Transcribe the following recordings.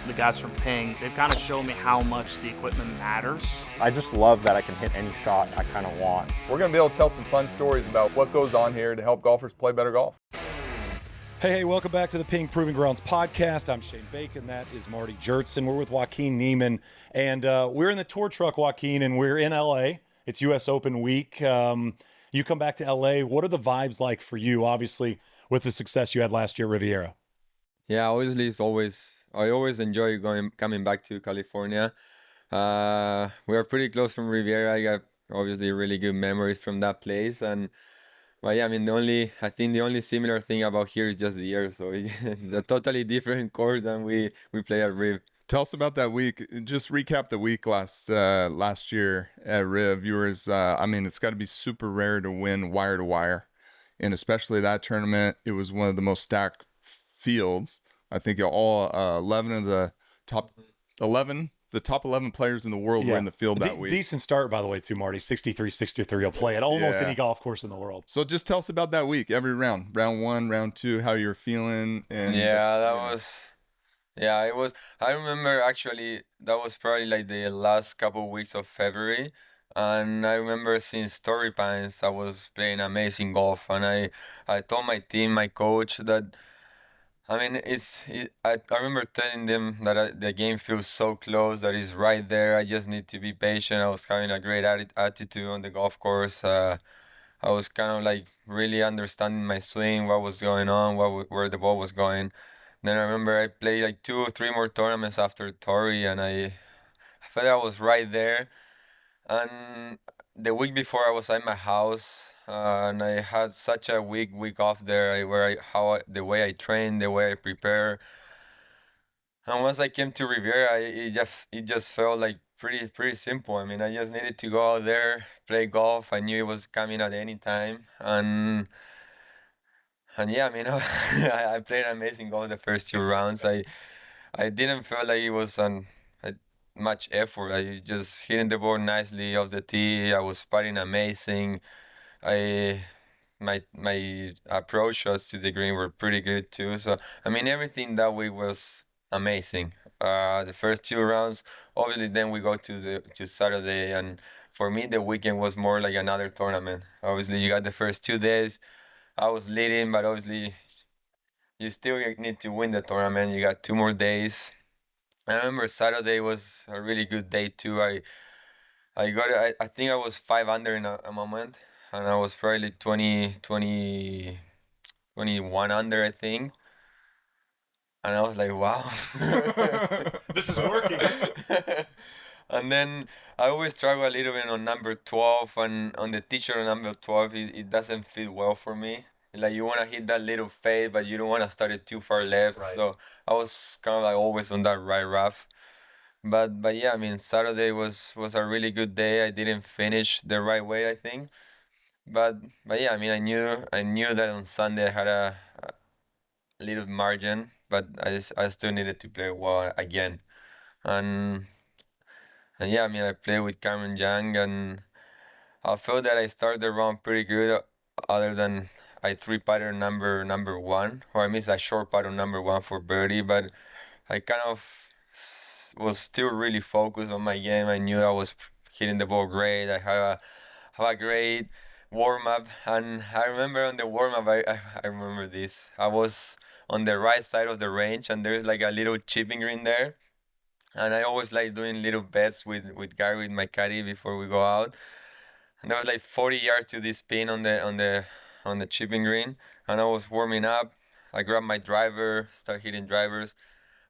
the guys from Ping, they've kind of shown me how much the equipment matters. I just love that I can hit any shot I kind of want. We're going to be able to tell some fun stories about what goes on here to help golfers play better golf. Hey, welcome back to the Ping Proving Grounds podcast. I'm Shane Bacon. That is Marty Jertson. We're with Joaquín Niemann, and we're in the tour truck, Joaquín, and we're in LA. It's U.S. Open week. You come back to LA. What are the vibes like for you, obviously, with the success you had last year at Riviera? Yeah, obviously, I always enjoy coming back to California. We are pretty close from Riviera. I got obviously really good memories from that place, but yeah, I mean, I think the only similar thing about here is just the air. So it's a totally different course than we play at Riv. Tell us about that week. Just recap the week last year at Riv. I mean, it's got to be super rare to win wire to wire, and especially that tournament. It was one of the most stacked fields. I think all 11 of the top 11 players in the world were in the field that week. Decent start, by the way, too, Marty. 63-63 will play at almost any golf course in the world. So just tell us about that week, every round. Round one, round two, how you're feeling. And it was. I remember actually that was probably like the last couple of weeks of February. And I remember since Torrey Pines, I was playing amazing golf. And I told my team, my coach, that I mean, I remember telling them that the game feels so close, that it's right there. I just need to be patient. I was having a great attitude on the golf course. I was kind of like really understanding my swing, what was going on, where the ball was going. Then I remember I played like 2 or 3 more tournaments after Torrey, and I felt I was right there. And the week before, I was at my house. And I had such a week off there, the way I train, the way I prepare. And once I came to Riviera, it just felt like pretty simple. I mean, I just needed to go out there, play golf. I knew it was coming at any time, and yeah, I mean, I played amazing golf the first 2 rounds. I didn't feel like it was much effort. I just hitting the ball nicely off the tee. I was putting amazing. My approach shots to the green were pretty good too. So I mean, everything that week was amazing. The first 2 rounds, obviously, then we go to Saturday, and for me the weekend was more like another tournament. Obviously, you got the first 2 days. I was leading, but obviously, you still need to win the tournament. You got 2 more days. I remember Saturday was a really good day too. I think I was 5 under in a moment. And I was probably 21 under, I think. And I was like, wow. This is working. And then I always struggle a little bit on number 12. And on the teacher on number 12, it doesn't feel well for me. Like, you want to hit that little fade, but you don't want to start it too far left. Right. So I was kind of like always on that right rough. But yeah, I mean, Saturday was a really good day. I didn't finish the right way, I think. But yeah, I mean, I knew that on Sunday I had a little margin, but I still needed to play well again, and yeah, I mean, I played with Cameron Young, and I felt that I started the round pretty good, other than I 3-putted number 1, or I missed a short putt on number 1 for birdie, but I kind of was still really focused on my game. I knew I was hitting the ball great. I have a great warm-up, and I remember on the warm-up, I remember this. I was on the right side of the range, and there's like a little chipping green there, and I always like doing little bets with Gary, with my caddy, before we go out. And there was like 40 yards to this pin on the chipping green, and I was warming up. I grabbed my driver, start hitting drivers.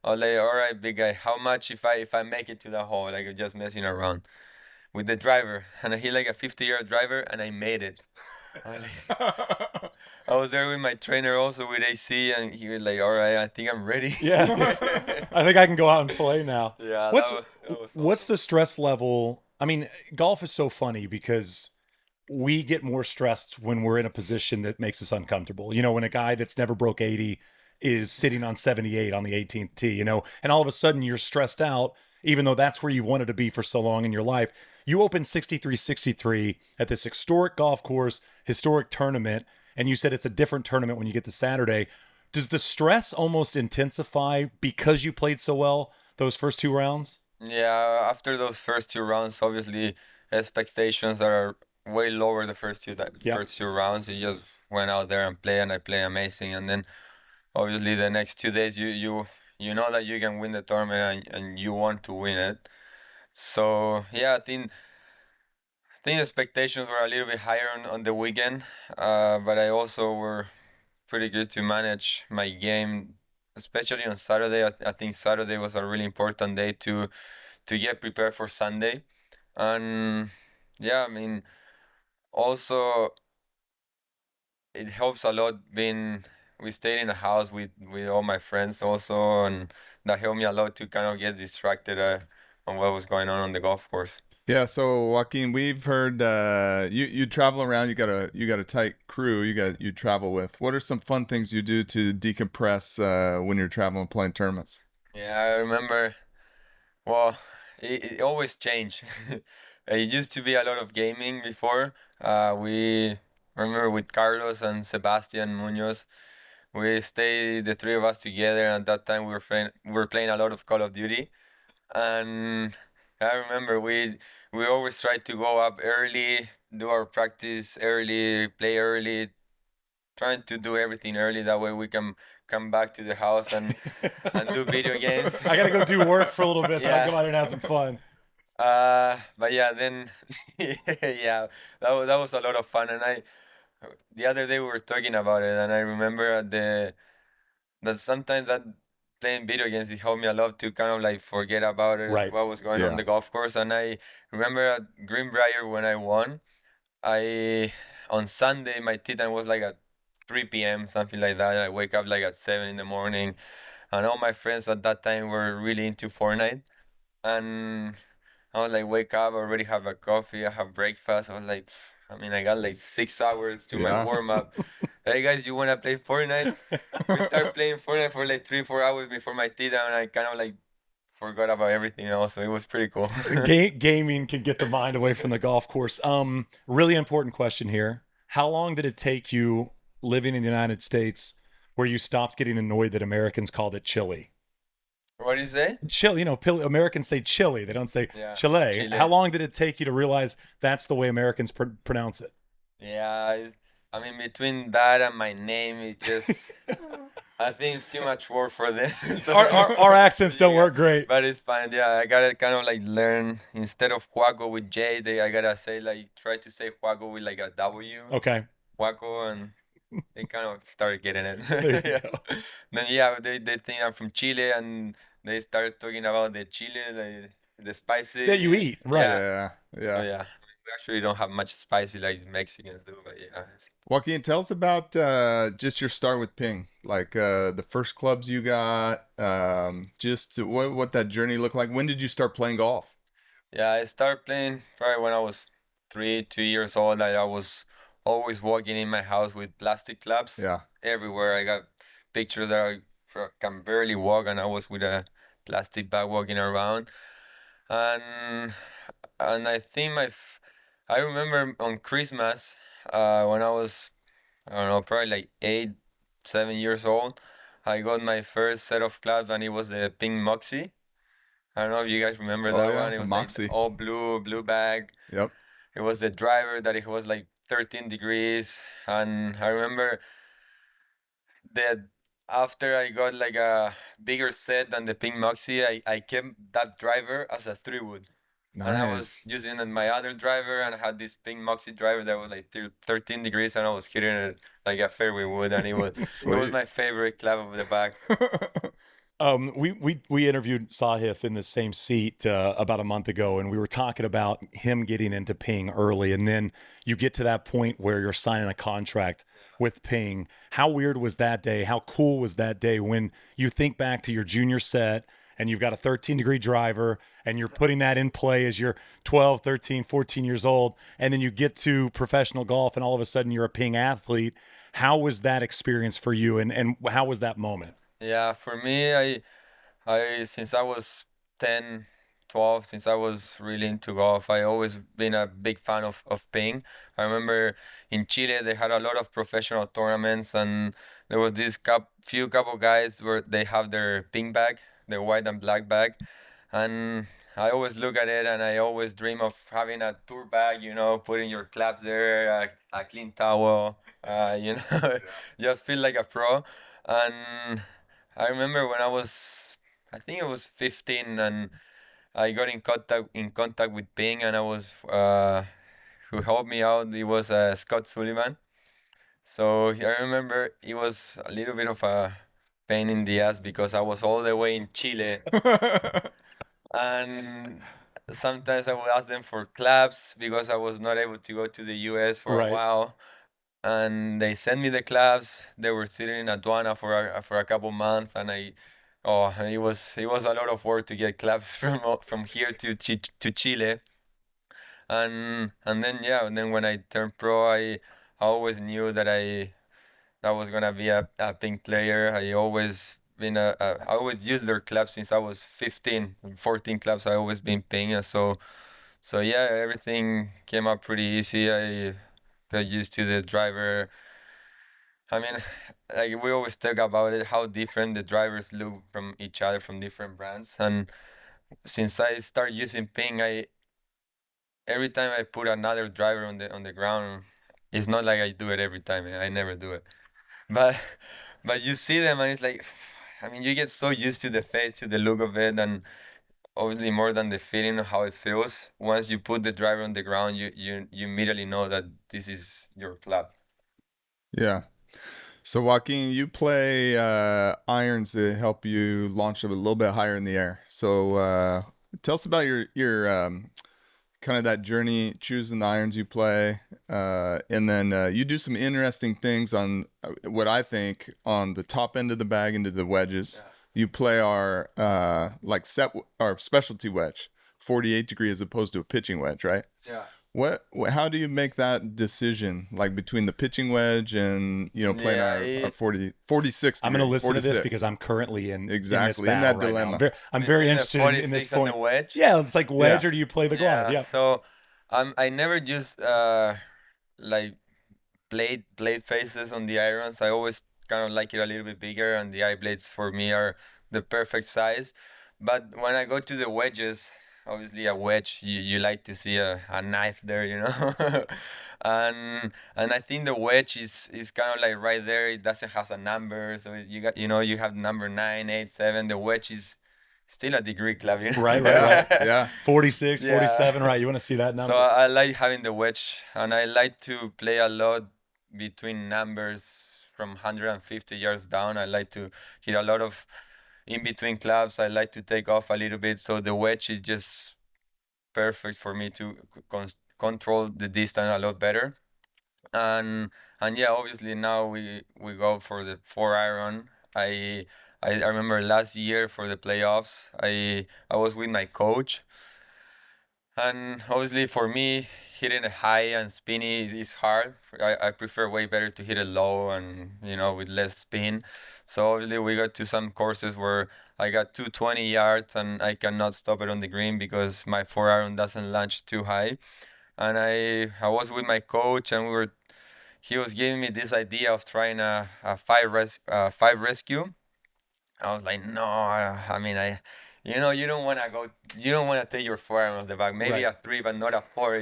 I was like, all right, big guy, how much if I make it to the hole? Like, I'm just messing around with the driver, and I hit like a 50-yard driver, and I made it. I was there with my trainer also, with AC, and he was like, all right, I think I'm ready. Yeah, I think I can go out and play now. Yeah. What's the stress level? I mean, golf is so funny because we get more stressed when we're in a position that makes us uncomfortable. You know, when a guy that's never broke 80 is sitting on 78 on the 18th tee, you know, and all of a sudden you're stressed out, even though that's where you wanted to be for so long in your life. You opened 63-63 at this historic golf course, historic tournament, and you said it's a different tournament when you get to Saturday. Does the stress almost intensify because you played so well those first 2 rounds? Yeah, after those first 2 rounds, obviously expectations are way lower the Yeah. first 2 rounds. You just went out there and play, and I play amazing. And then obviously the next 2 days, you know that you can win the tournament, and you want to win it. So yeah, I think expectations were a little bit higher on the weekend, but I also were pretty good to manage my game, especially on Saturday. I think Saturday was a really important day to get prepared for Sunday. And yeah, I mean, also it helps a lot being we stayed in a house with all my friends also, and that helped me a lot to kind of get distracted on what was going on the golf course. Yeah, so Joaquin, we've heard you travel around. You got a tight crew. You travel with. What are some fun things you do to decompress when you're traveling playing tournaments? Yeah, I remember. Well, it always changed. It used to be a lot of gaming before. We remember with Carlos and Sebastian Munoz. We stayed the three of us together. And at that time, we were playing a lot of Call of Duty, and I remember we always tried to go up early, do our practice early, play early, trying to do everything early. That way we can come back to the house and do video games. I got to go do work for a little bit so I Yeah. can go out there and have some fun. But yeah, then yeah, that was a lot of fun. And the other day we were talking about it, and I remember that sometimes that playing video games it helped me a lot to kind of like forget about it, Right. what was going on Yeah. the golf course. And I remember at Greenbrier when I won, I on Sunday my tea time was like at 3 p.m. something like that. I wake up like at 7 in the morning, and all my friends at that time were really into Fortnite, and I was like, wake up, already have a coffee, I have breakfast. I was like, I mean, I got like 6 hours to my Yeah. warm up. Hey guys, you wanna play Fortnite? We start playing Fortnite for like 3-4 hours before my tea time, and I kind of like forgot about everything else. So it was pretty cool. Gaming can get the mind away from the golf course. Really important question here. How long did it take you living in the United States where you stopped getting annoyed that Americans called it chili? What do you say? Chili, Americans say chili. They don't say Yeah, Chile. Chile. How long did it take you to realize that's the way Americans pronounce it? Yeah, I mean, between that and my name, it just, I think it's too much work for them. So- Our accents don't Yeah, work great. But it's fine. Yeah, I gotta kind of like learn instead of Juaco with J, I gotta say like try to say Juaco with like a W. Okay. Juaco, and they kind of started getting it. There you Yeah. go. Then yeah, they think I'm from Chile, and they started talking about the chile, the spicy That you eat, right. Yeah, So yeah. yeah, we actually don't have much spicy like Mexicans do, but yeah. Joaquin, tell us about just your start with ping, like the first clubs you got, just what that journey looked like. When did you start playing golf? Yeah, I started playing probably when I was 2 years old. I was always walking in my house with plastic clubs Yeah, everywhere. I got pictures that I can barely walk, and I was with a plastic bag walking around. And I think I remember on Christmas, when I was, I don't know, probably like 8, 7 years old, I got my first set of clubs, and it was the Pink Moxie. I don't know if you guys remember Oh, that yeah, one. It the was Moxie. like all blue bag. yep. It was the driver that it was like 13 degrees, and I remember that after I got like a bigger set than the Pink Moxie, I kept that driver as a 3-wood. And I was Nice. using my other driver, and I had this Pink Moxie driver that was like 13 degrees, and I was hitting it like a fairway wood, and it was Sweet. my favorite club of the bag. We interviewed Sahith in the same seat about a month ago, and we were talking about him getting into Ping early, and then you get to that point where you're signing a contract with Ping. How weird was that day? How cool was that day when you think back to your junior set and you've got a 13-degree driver and you're putting that in play as you're 12, 13, 14 years old, and then you get to professional golf and all of a sudden you're a Ping athlete. How was that experience for you, and how was that moment? Yeah, for me, I since I was 10, 12, since I was really into golf. I always been a big fan of ping. I remember in Chile they had a lot of professional tournaments, and there was this few couple guys where they have their ping bag, their white and black bag, and I always look at it and I always dream of having a tour bag, putting your claps there, a clean towel, just feel like a pro. And I remember when I think I was 15, and I got in contact with Ping, and I was who helped me out. It was Scott Sullivan. So I remember it was a little bit of a pain in the ass because I was all the way in Chile, and sometimes I would ask them for claps because I was not able to go to the U.S. for a Right. while, and they sent me the claps. They were sitting in aduana for a couple months, and it was a lot of work to get claps from here to Chile, and then yeah, and then when I turned pro, I always knew that was gonna be a pink player. I always used their claps since I was 15, 14 claps. I always been ping, and so yeah, everything came up pretty easy. I got used to the driver. I mean, like we always talk about it, how different the drivers look from each other from different brands. And since I started using ping, I every time I put another driver on the ground, it's not like I do it every time. I never do it. But but you see them and it's like, I mean, you get so used to the face, to the look of it, and obviously more than the feeling of how it feels. Once you put the driver on the ground, you immediately know that this is your club. Yeah. So Joaquin, you play irons that help you launch a little bit higher in the air. So tell us about your kind of that journey choosing the irons you play, and then you do some interesting things on what I think on the top end of the bag into the wedges. Yeah. You play our our specialty wedge, 48 degree as opposed to a pitching wedge, right? Yeah. How do you make that decision, like between the pitching wedge and playing Yeah, our 46 I'm degree? going to listen to this 46. because I'm currently in Exactly, this in battle that right now. dilemma. I'm very Between the interested in this 46 and point. the wedge. Yeah, it's like wedge Yeah. or do you play the glove? Yeah. So I never use like blade faces on the irons. I always kind of like it a little bit bigger, and the eye blades for me are the perfect size. But when I go to the wedges, obviously a wedge, you like to see a knife there, and I think the wedge is kind of like right there. It doesn't have a number, so you have number 9, 8, 7. The wedge is still a degree club, Right. Yeah. 46, Yeah. 47, right. You want to see that number. So I like having the wedge, and I like to play a lot between numbers from 150 yards down. I like to hit a lot of in between clubs. I like to take off a little bit, so the wedge is just perfect for me to control the distance a lot better. And yeah, obviously now we go for the 4 iron. I remember last year for the playoffs, I was with my coach, and obviously for me, hitting it high and spinny is hard. I prefer way better to hit it low and with less spin. So obviously we got to some courses where I got 220 yards and I cannot stop it on the green because my 4 iron doesn't launch too high. And I was with my coach, and he was giving me this idea of trying a five rescue. I was like, no, I mean, you don't want to go, you don't want to take your 4 iron off the back. Maybe Right. a 3, but not a 4.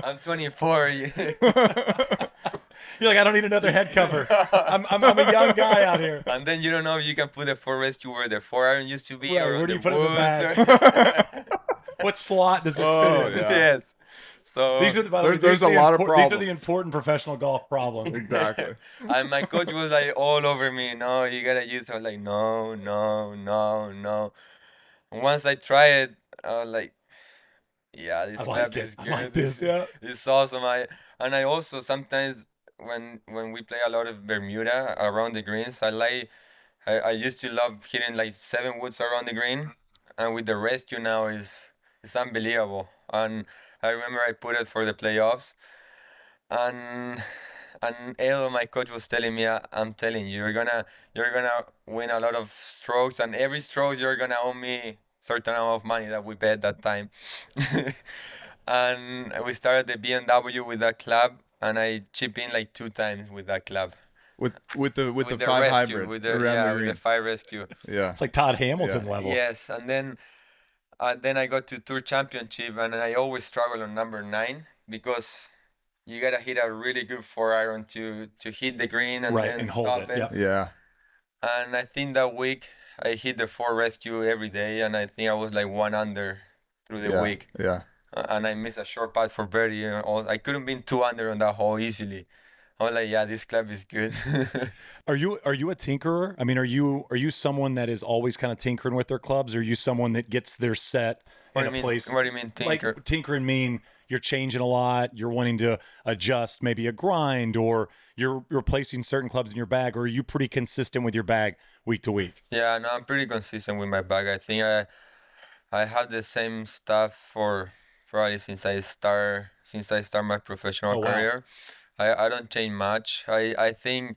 I'm 24. You're like, I don't need another head cover. I'm a young guy out here. And then you don't know if you can put the 4 rescue where the 4 iron used to be, Right, or where on do the you put it in the woods, bag? What slot does this Oh, fit in? yeah. Yes. So These are the, by the way, There's these are a the lot of These are the problems. important professional golf problems. Exactly. and my coach was like all over me. No, you gotta use it. I was like, no, no, no, no. And once I tried it, I was like, yeah, this I club like is it. I good. like this, yeah. It's awesome. I also sometimes when we play a lot of Bermuda around the greens, I used to love hitting like 7 woods around the green, and with the rescue now is unbelievable. And I remember I put it for the playoffs, and Edo, my coach, was telling me, I'm telling you, you're gonna win a lot of strokes, and every stroke you're gonna owe me certain amount of money that we bet that time. And we started the BMW with that club, and I chip in like 2 times with that club. With the With the five rescue, hybrid with the around yeah, the with green. the 5 rescue. Yeah. It's like Todd Hamilton Yeah. level. Yes, and then I got to Tour Championship, and I always struggle on number 9 because you gotta hit a really good 4-iron to hit the green and Right, then and hold stop it, it. yep. Yeah. And I think that week I hit the 4 rescue every day, and I think I was like 1 under through the Yeah. week. Yeah. And I missed a short putt for birdie. I couldn't be 2 under on that hole easily. I was like, yeah, this club is good. Are you a tinkerer? I mean, are you someone that is always kind of tinkering with their clubs? Or are you someone that gets their set What in do a you mean? place? What do you mean, tinker? Like tinkering mean you're changing a lot, you're wanting to adjust maybe a grind, or you're replacing certain clubs in your bag, or are you pretty consistent with your bag week to week? Yeah, no, I'm pretty consistent with my bag. I think I have the same stuff for probably since I start my professional Oh, wow. career. I don't change much. I think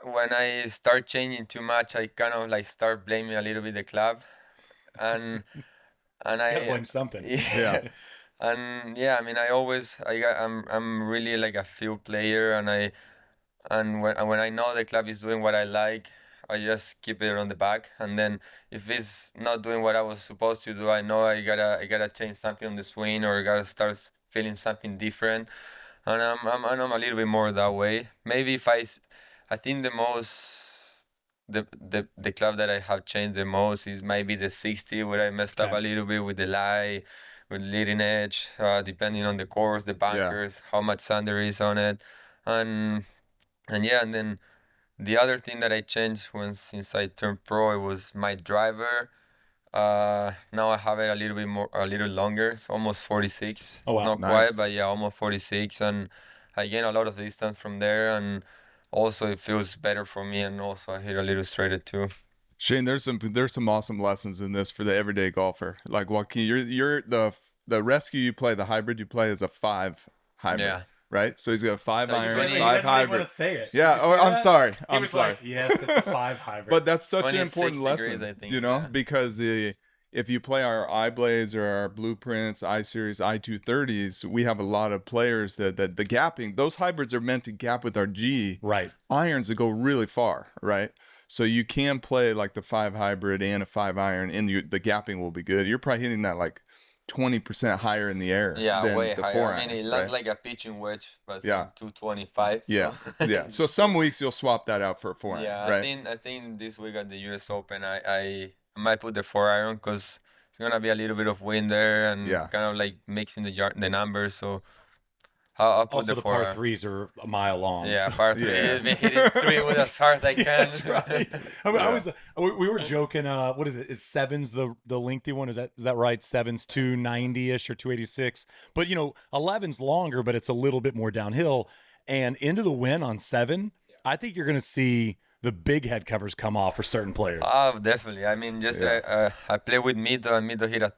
when I start changing too much, I kind of like start blaming a little bit the club, and and You gotta I blame something. Yeah. and yeah, I mean, I'm really like a field player, and when I know the club is doing what I like, I just keep it on the back. And then if it's not doing what I was supposed to do, I know I gotta change something on the swing, or I gotta start feeling something different. And I'm a little bit more that way. Maybe I think the club that I have changed the most is maybe the 60, where I messed up Okay. a little bit with the lie, with leading edge, depending on the course, the bunkers, how much sand there is on it, and yeah, and then the other thing that I changed since I turned pro, it was my driver. Now I have it a little bit more, a little longer. It's almost 46. Oh, wow. Not Nice. quite, but yeah, almost 46, and I gain a lot of distance from there, and also it feels better for me, and also I hit a little straighter too. Shane, there's some awesome lessons in this for the everyday golfer. Like Joaquin, you're the rescue you play, the hybrid you play is a 5 hybrid. Yeah. Right? So he's got a 5 So you iron, told me- 5 hybrid. say it. Yeah, I'm sorry. He I'm was sorry. like, yes, it's a 5 hybrid. But that's such an 26 important lesson, degrees, I think, you know, yeah. because if you play our iBlades or our Blueprints, iSeries, i230s, we have a lot of players that the gapping, those hybrids are meant to gap with our G right. irons that go really far, right? So you can play like the 5 hybrid and a 5 iron, and the gapping will be good. You're probably hitting that like 20% higher in the air Yeah, than way the higher. 4 I mean, iron, it lands right? like a pitching wedge, but Yeah. from 225. Yeah, so- yeah. So some weeks you'll swap that out for a 4 iron, Yeah, right? I think this week at the U.S. Open, I might put the 4-iron because it's gonna be a little bit of wind there and Yeah. kind of like mixing the numbers. So I'll put Also, the the par 4-iron. threes are a mile long. Yeah, so- par 3. Yeah. I've been hitting 3 with as hard as I can. That's right. I Yeah. was we were joking. What is it? Is sevens the lengthy one? Is that right? Sevens 290-ish or 286. But 11's longer, but it's a little bit more downhill. And into the wind on 7, I think you're going to see the big head covers come off for certain players. Oh, definitely. I mean, just I play with Mito, and Mito hit a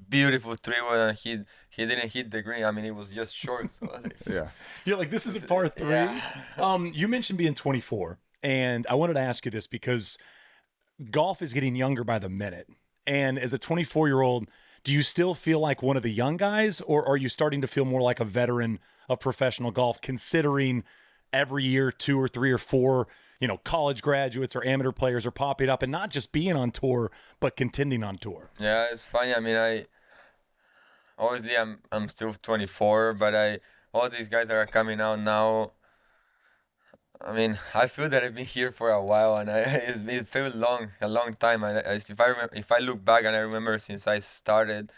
beautiful 3-wood, and he didn't hit the green. I mean, it was just short. So Yeah. You're like, this is a par 3. Yeah. You mentioned being 24, and I wanted to ask you this because golf is getting younger by the minute. And as a 24-year-old, do you still feel like one of the young guys, or are you starting to feel more like a veteran of professional golf, considering every year 2 or 3 or 4, college graduates or amateur players are popping up, and not just being on tour, but contending on tour? Yeah, it's funny. I mean, obviously I'm still 24, but all these guys that are coming out now. I mean, I feel that I've been here for a while, and it felt a long time. If I look back and I remember since I started,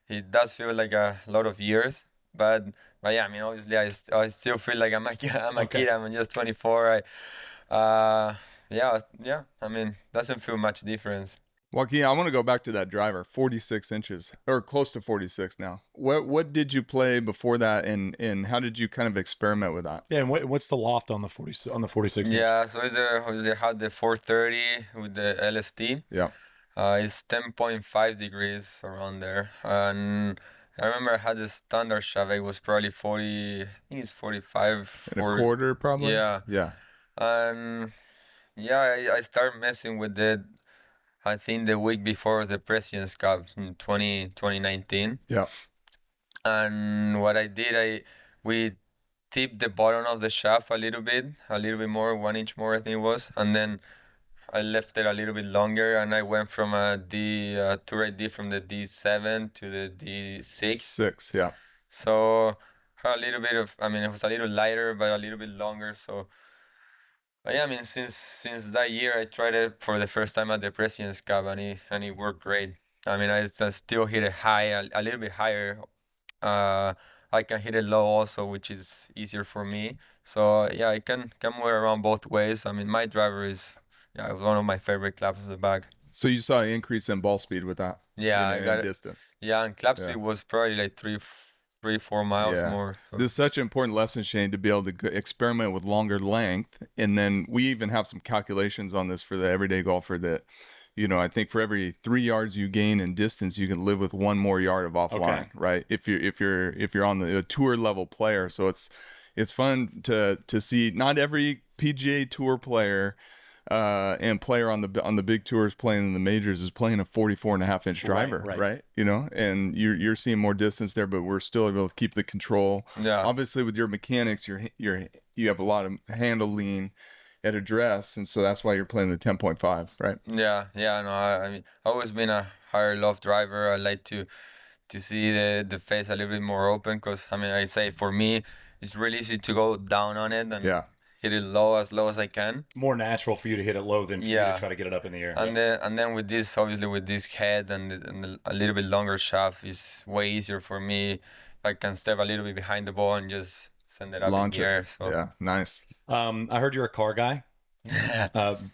it does feel like a lot of years. But yeah, I mean, obviously I still feel like I'm a kid. I'm just 24. Yeah. I mean, doesn't feel much difference. Joaquin, I want to go back to that driver, 46 inches, or close to 46 now. What did you play before that, and how did you kind of experiment with that? Yeah, and what's the loft on the 46 inch? Yeah, so they had the 430 with the LST. Yeah. It's 10.5 degrees around there, and I remember I had the standard shove. It was probably 40. I think it's 45. And a quarter, probably? Yeah. Yeah. And yeah, I started messing with it. I think the week before the President's Cup in 2019. Yeah. And what I did, we tipped the bottom of the shaft a little bit more, 1 inch more, I think it was, and then I left it a little bit longer, and I went from a tour I did from the D7 to the D6. 6, yeah. So a little bit of, I mean, it was a little lighter, but a little bit longer. So, but yeah, I mean, since that year, I tried it for the first time at the President's Cup, and it worked great. I mean, I still hit it high, a little bit higher. I can hit it low also, which is easier for me. So yeah, I can move around both ways. I mean, my driver is one of my favorite claps of the bag. So you saw an increase in ball speed with that? Yeah, I got in it. distance. Yeah, and clap Yeah. speed was probably like 4 miles Yeah. more. So. This is such an important lesson, Shane, to be able to experiment with longer length. And then we even have some calculations on this for the everyday golfer that, you know, I think for every 3 yards you gain in distance, you can live with 1 more yard of offline, Okay. right? If you're on the tour level player. So it's fun to see not every PGA Tour player and player on the big tours playing in the majors is playing a 44.5-inch driver, right? You know, and you're seeing more distance there, but we're still able to keep the control. Yeah. Obviously, with your mechanics, you have a lot of handle lean at address, and so that's why you're playing the 10.5, right? Yeah, no, I mean, I've always been a higher loft driver. I like to see the face a little bit more open, because I mean, I say for me, it's really easy to go down on it and Yeah. hit it low as I can. More natural for you to hit it low than for you Yeah. to try to get it up in the air. And then with this, obviously with this head and a little bit longer shaft, is way easier for me. I can step a little bit behind the ball and just send it up Launch in the it. air. So Yeah, nice. I heard you're a car guy,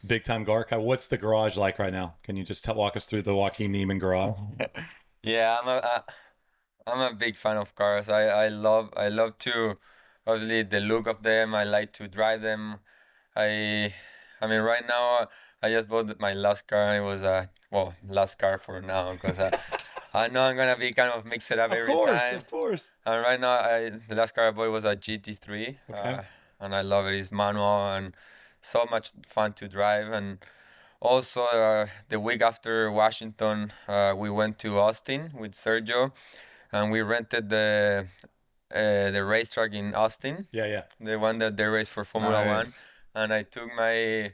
big time car guy. What's the garage like right now? Can you just walk us through the Joaquín Niemann garage? yeah, I'm a big fan of cars. I love to, obviously, the look of them. I like to drive them. I mean, right now I just bought my last car, and it was last car for now, because I know I'm gonna be kind of mix it up every time. Of course. And right now, the last car I bought was a GT3, Okay. and I love it. It's manual and so much fun to drive. And also, the week after Washington, we went to Austin with Sergio, and we rented the racetrack in Austin, Yeah. the one that they race for Formula One. Nice. And I took my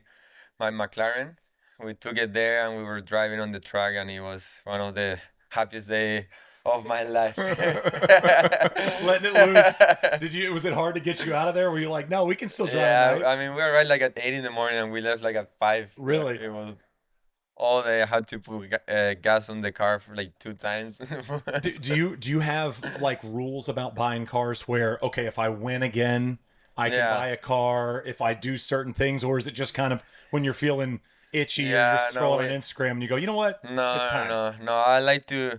McLaren. We took it there, and we were driving on the track, and it was one of the happiest days of my life. Letting it loose. Was it hard to get you out of there? Were you like, no, we can still drive Yeah, at night? I mean, we arrived like at 8 in the morning, and we left like at 5. Really? It was all day. I had to put gas on the car for like 2 times. Do you have like rules about buying cars where, okay, if I win again, I can Yeah. buy a car if I do certain things, or is it just kind of when you're feeling itchy or Yeah, you're no, scrolling Instagram and you go, you know what? No, It's time. no. I like to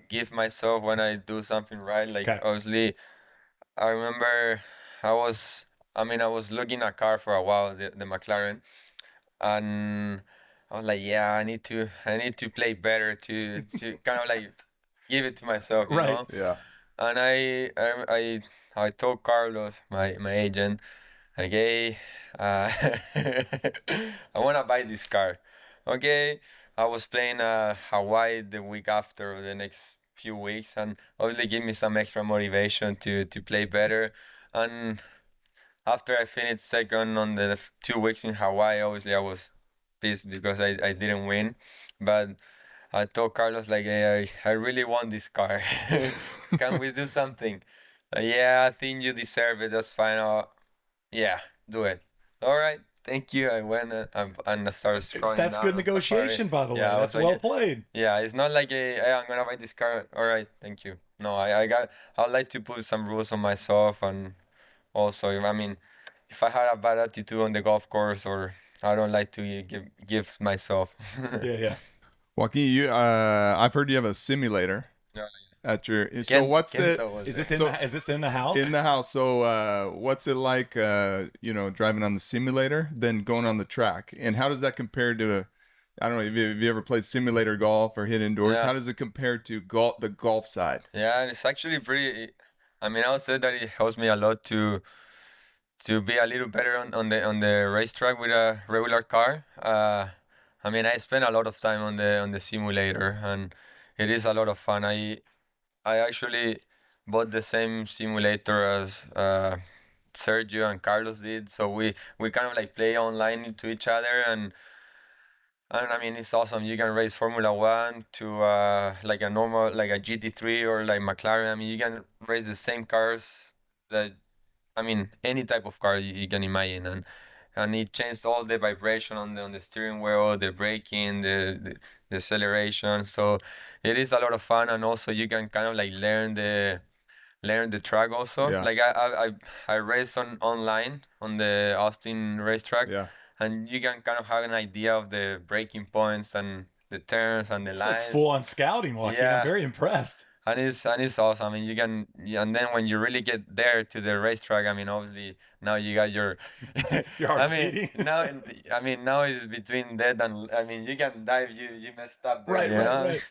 give myself when I do something right. Like, Okay. obviously, I remember I was looking at a car for a while, the McLaren, and I was like, yeah, I need to play better to kind of like give it to myself, you Right. know? Yeah. And I told Carlos, my agent, like, hey, I want to buy this car. Okay, I was playing Hawaii the week after, or the next few weeks, and obviously give me some extra motivation to play better. And after I finished second on the 2 weeks in Hawaii, obviously I was pissed because I didn't win. But I told Carlos, like, hey, I really want this car. Can we do something? Yeah, I think you deserve it. That's fine. Yeah, do it. All right. Thank you. I went and I started scrolling That's down good on negotiation, Safari. by the way. Yeah, I That's was well like, played. yeah, it's not like hey, I'm gonna buy this car. All right, thank you. No, I'd like to put some rules on myself, and also, I mean, if I had a bad attitude on the golf course, or I don't like to give myself. Yeah. Joaquin, I've heard you have a simulator Yeah. at your. So what's it? Kento was Is there. this in the house? In the house. So what's it like, driving on the simulator, then going on the track? And how does that compare to, I don't know, have you ever played simulator golf or hit indoors? Yeah. How does it compare to the golf side? Yeah, it's actually pretty. I mean, I would say that it helps me a lot to to be a little better on the racetrack with a regular car. I mean, I spent a lot of time on the simulator, and it is a lot of fun. I actually bought the same simulator as Sergio and Carlos did, so we kind of like play online into each other, and I mean it's awesome. You can race Formula One to like a normal like a GT3 or like McLaren. I mean you can race the same cars that I mean any type of car you can imagine, and it changed all the vibration on the steering wheel, the braking, the acceleration. So it is a lot of fun, and also you can kind of like learn the track also. Yeah. Like I race online on the Austin racetrack, Yeah. and you can kind of have an idea of the braking points and the turns and the It's like lines. full on scouting, Joaquin. Yeah. I'm very impressed. And it's awesome. I mean, you can, yeah, and then when you really get there to the racetrack, I mean, obviously now you got your, Your heart's I mean, beating. now, I mean, now it's between dead and, I mean, you can dive, you messed up there, Right, you right, know? right.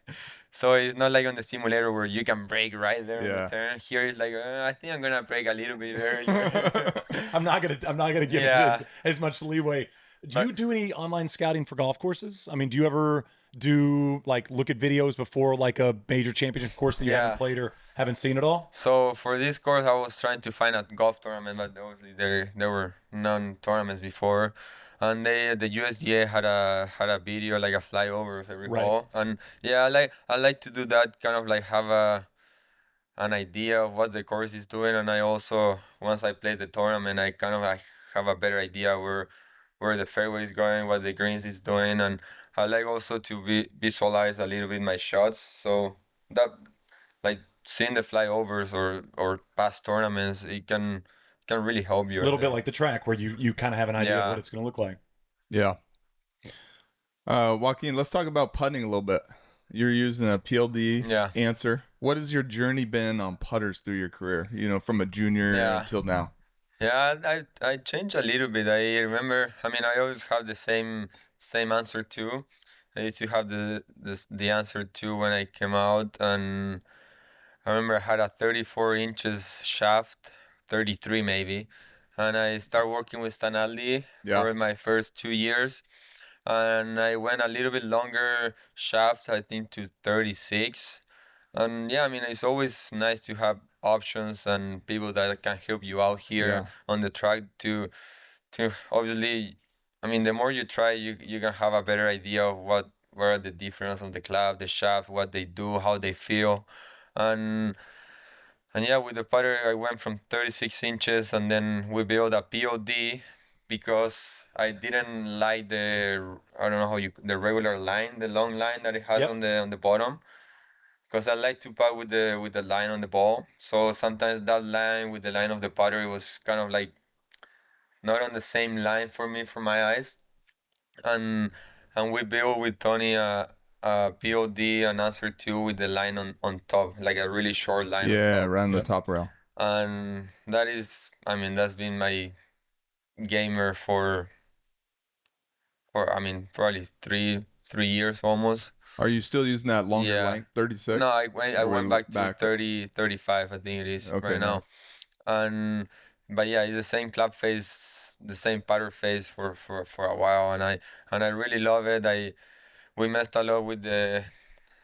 So it's not like on the simulator where you can brake right there on Yeah. the turn. Here it's like, I think I'm gonna brake a little bit earlier. I'm not gonna give Yeah. it as much leeway. Do you do any online scouting for golf courses? I mean, do you ever do like look at videos before like a major championship course that you haven't Yeah. played or haven't seen at all? So for this course, I was trying to find a golf tournament, but obviously there were none tournaments before, and the USGA had a video like a flyover, if I recall, and yeah, I like to do that, kind of like have an idea of what the course is doing, and I also once I play the tournament, I kind of like have a better idea where the fairway is going, what the greens is doing, and I like also to visualize a little bit my shots, so that like seeing the flyovers or past tournaments, it can really help you. A little bit like the track where you kind of have an idea of Yeah. what it's going to look like. Yeah. Joaquin, let's talk about putting a little bit. You're using a PLD Yeah. answer. What has your journey been on putters through your career? You know, from a junior Yeah. until now. Yeah, I changed a little bit. I remember. I mean, I always have the same answer too. I used to have the answer too when I came out, and I remember I had a 34 inches shaft, 33 maybe, and I started working with Stanaldi Yeah. for my first 2 years, and I went a little bit longer shaft, I think to 36. And yeah, I mean, it's always nice to have options and people that can help you out here Yeah. on the track to obviously, I mean, the more you try, you can have a better idea of what are the difference of the club, the shaft, what they do, how they feel, and yeah, with the putter, I went from 36 inches, and then we built a POD because I didn't like I don't know how the regular line, the long line that it has Yep. on the bottom, because I like to putt with the line on the ball. So sometimes that line with the line of the putter, it was kind of like not on the same line for me, for my eyes, and we built with Tony a POD, an answer two with the line on top, like a really short line on Yeah, top. around the top rail. And that is, I mean, that's been my gamer for I mean, probably three years almost. Are you still using that longer Yeah. length, 36? No, I Or went we back to back? 30, 35, I think it is Okay, right now. nice. And but yeah, it's the same club face, the same putter face for a while, and I really love it. We messed a lot with the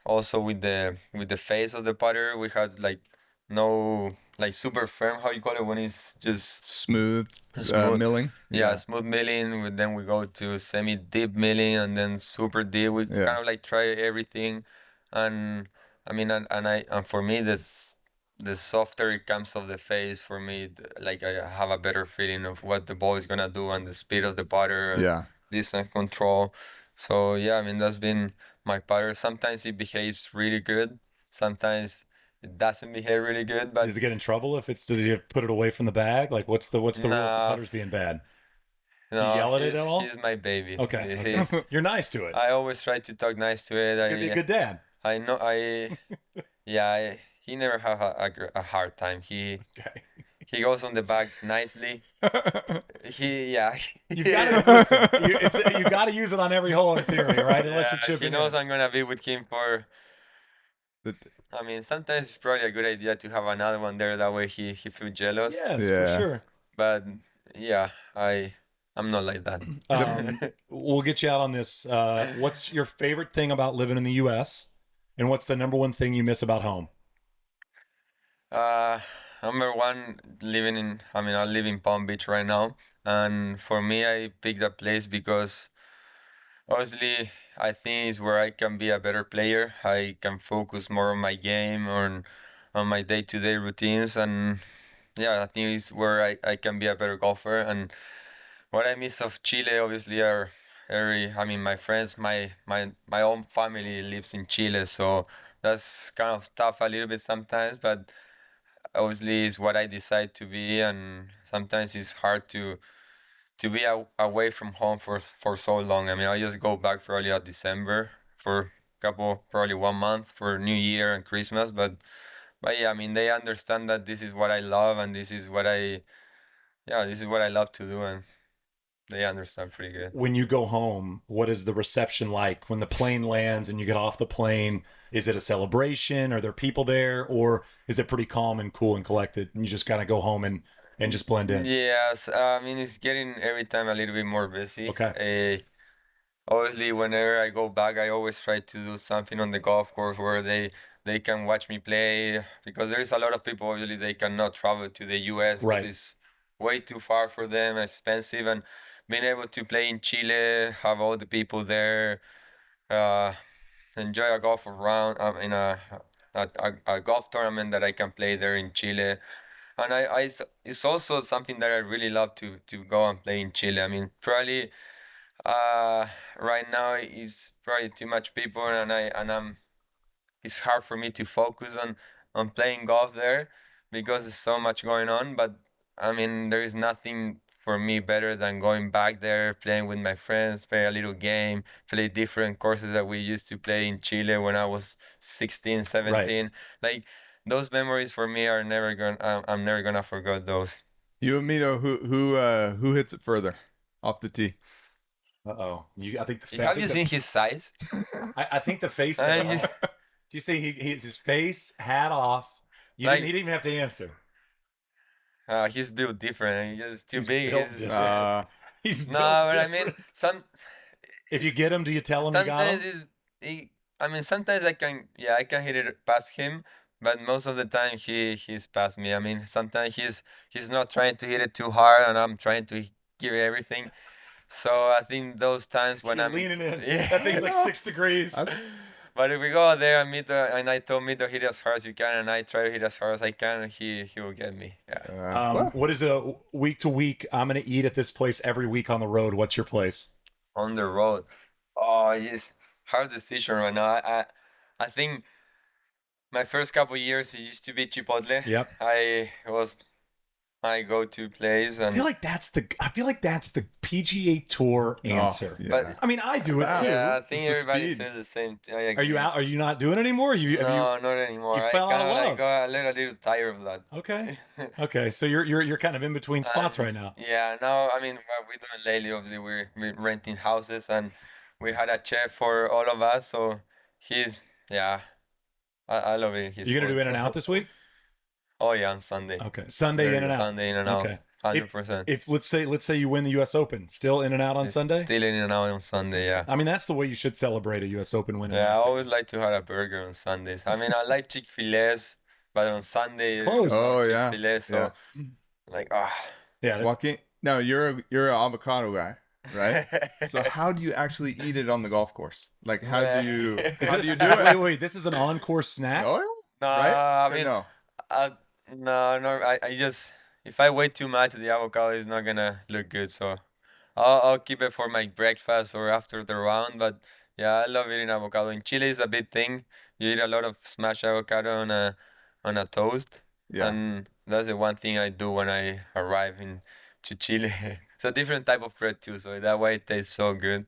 also with the face of the putter. We had like no like super firm, how you call it when it's just Smooth, Smooth. milling. yeah, smooth milling. Then we go to semi deep milling, and then super deep. We Yeah. kind of like try everything, and I mean, and for me, the softer it comes off the face, for me, like I have a better feeling of what the ball is gonna do and the speed of the putter. And Yeah. distance control. So yeah, I mean that's been my putter. Sometimes it behaves really good. Sometimes it doesn't behave really good. But Does it get in trouble if it's? Did you put it away from the bag? Like, what's the rule if the Nah. putter's being bad? no, yell at it at all? he's my baby. Okay, He's- you're nice to it. I always try to talk nice to it. You're gonna be a good dad. I know he never have a hard time. Okay. He goes on the back nicely. Yeah. You gotta you gotta use it on every hole in theory, right? Unless you're Yeah, chipping he knows in. I'm gonna be with him for. But- I mean, sometimes it's probably a good idea to have another one there. That way he feels jealous. Yes, Yeah. for sure. But Yeah, I'm not like that. We'll get you out on this. What's your favorite thing about living in the U.S. and what's the number one thing you miss about home? Uh, Number one, I live in Palm Beach right now, and for me, I picked that place because obviously I think it's where I can be a better player. I can focus more on my game, on my day-to-day routines, and yeah, I think it's where I can be a better golfer. And what I miss of Chile, obviously, are my friends, my own family lives in Chile, so that's kind of tough a little bit sometimes, but obviously it's what I decide to be, and sometimes it's hard to be away from home for so long. I mean, I just go back probably at December for a couple, probably 1 month for New Year and Christmas, but yeah, I mean, they understand that this is what I love, and this is what I love to do, and they understand pretty good. When you go home, what is the reception like when the plane lands and you get off the plane? Is it a celebration? Are there people there, or is it pretty calm and cool and collected, and you just kind of go home and just blend in? Yes, I mean, it's getting every time a little bit more busy. Okay. Obviously, whenever I go back, I always try to do something on the golf course where they can watch me play, because there is a lot of people, obviously, they cannot travel to the US because Right. it's way too far for them, expensive, and being able to play in Chile, have all the people there, uh, enjoy a golf round, a golf tournament that I can play there in Chile. And it's also something that I really love to go and play in Chile. I mean, probably right now it's probably too much people, and it's hard for me to focus on playing golf there because there's so much going on. But I mean, there is nothing for me better than going back there, playing with my friends, play a little game, play different courses that we used to play in Chile when I was 16, 17. Like those memories for me are never going. I'm never gonna forget those. You and Mito, who hits it further off the tee? Uh-oh. I think Have you seen his size? I think the face. I- Do you see his face, hat off? He didn't even have to answer. He's built different. He's just too He's big. built He's- different. He's no, built but I mean, different. If you get him, do you tell him you got sometimes him? I mean, sometimes I can hit it past him, but most of the time he's past me. I mean, sometimes he's not trying to hit it too hard, and I'm trying to give it everything. So I think those times when You're I'm leaning in. Yeah. That thing's like 6 degrees. But if we go out there and I told Mito hit as hard as you can, and I try to hit as hard as I can, he will get me. Yeah. What is a week to week? I'm gonna eat at this place every week on the road. What's your place? On the road. Oh, it's hard decision right now. I think my first couple years it used to be Chipotle. Yep. I was my go-to place, I and feel like that's the PGA Tour answer. yeah. but I mean, I do it too. yeah, I think It's the everybody speed. says the same. I Are you agree. out? Are you not doing it anymore? No, not anymore. you I fell out kind of of love. like got a little tired of that. Okay. Okay. So you're kind of in between spots right now. Yeah, now I mean what we're doing lately, obviously we're renting houses, and we had a chef for all of us, so he's yeah, I love it. You gonna do in and out this week? Oh yeah, on Sunday. Okay. Sunday in and out. Sunday in and out. Okay. 100%. If let's say you win the U.S. Open, still in and out on Sunday. Still in and out on Sunday, yeah. I mean, that's the way you should celebrate a U.S. Open win. Yeah, I always like to have a burger on Sundays. I mean, I like Chick-fil-A's, but on Sunday, Close. it's not Oh, yeah. Chick-fil-A, so like, Yeah. That's, Joaquin, no, you're an avocado guy, right? So how do you actually eat it on the golf course? Like how do you do it? wait. This is an encore snack. Oh, no, right? I mean, no. no, I just, if I wait too much, the avocado is not gonna look good, so I'll keep it for my breakfast or after the round, but yeah, I love eating avocado. In Chile, it's a big thing. You eat a lot of smashed avocado on a toast. Yeah. And that's the one thing I do when I arrive to Chile. It's a different type of bread too, so that way it tastes so good.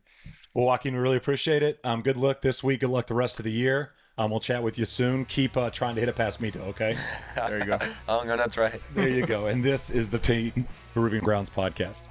Well, Joaquin, we really appreciate it. Good luck this week. Good luck the rest of the year. We'll chat with you soon. Keep trying to hit it past Mito, okay? There you go. I'm gonna try. There you go. And this is the Peruvian Grounds podcast.